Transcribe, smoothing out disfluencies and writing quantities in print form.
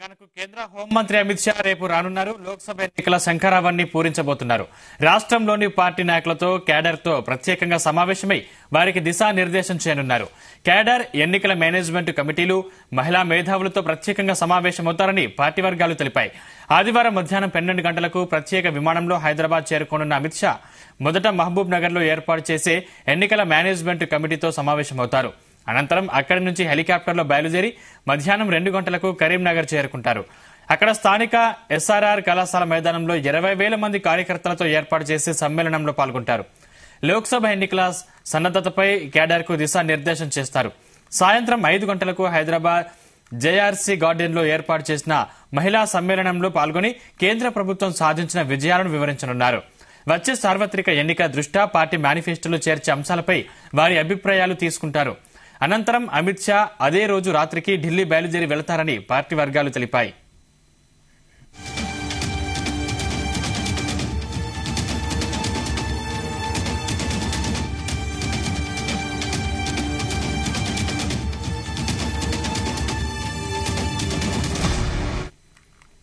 తెలంగాణకు కేంద్ర హోంమంత్రి అమిత్ షా రేపు రానున్నారు. లోక్సభ ఎన్నికల శంఖారావాన్ని పూరించబోతున్నారు. రాష్ట్రంలోని పార్టీ నాయకులతో క్యాడర్తో ప్రత్యేకంగా సమావేశమై వారికి దిశానిర్దేశం చేయనున్నారు. క్యాడర్, ఎన్నికల మేనేజ్మెంట్ కమిటీలు, మహిళా మేధావులతో ప్రత్యేకంగా సమావేశమవుతారని పార్టీ వర్గాలు తెలిపాయి. ఆదివారం మధ్యాహ్నం 12 గంటలకు ప్రత్యేక విమానంలో హైదరాబాద్ చేరుకోనున్న అమిత్ షా మొదట మహబూబ్ నగర్ లో ఏర్పాటు చేసే ఎన్నికల మేనేజ్మెంట్ కమిటీతో సమావేశమవుతారు. అనంతరం అక్కడి నుంచి హెలికాప్టర్లో బయలుదేరి మధ్యాహ్నం 2 గంటలకు కరీంనగర్ చేరుకుంటారు. అక్కడ స్థానిక ఎస్ఆర్ఆర్ కళాశాల మైదానంలో 20,000 మంది కార్యకర్తలతో ఏర్పాటు చేసే సమ్మేళనంలో పాల్గొంటారు. లోక్సభ ఎన్నికల సన్నద్దతపై క్యాడర్ కు దిశానిర్దేశం చేస్తారు. సాయంత్రం 5 గంటలకు హైదరాబాద్ జేఆర్సీ గార్డెన్ లో ఏర్పాటు చేసిన మహిళా సమ్మేళనంలో పాల్గొని కేంద్ర ప్రభుత్వం సాధించిన విజయాలను వివరించనున్నారు. వచ్చే సార్వత్రిక ఎన్నిక దృష్ట్యా పార్టీ మేనిఫెస్టోలో చేర్చే అంశాలపై వారి అభిప్రాయాలు తీసుకుంటారు. అనంతరం అమిత్ షా అదే రోజు రాత్రికి ఢిల్లీ బయలుదేరి వెళతారని పార్టీ వర్గాలు తెలిపాయి.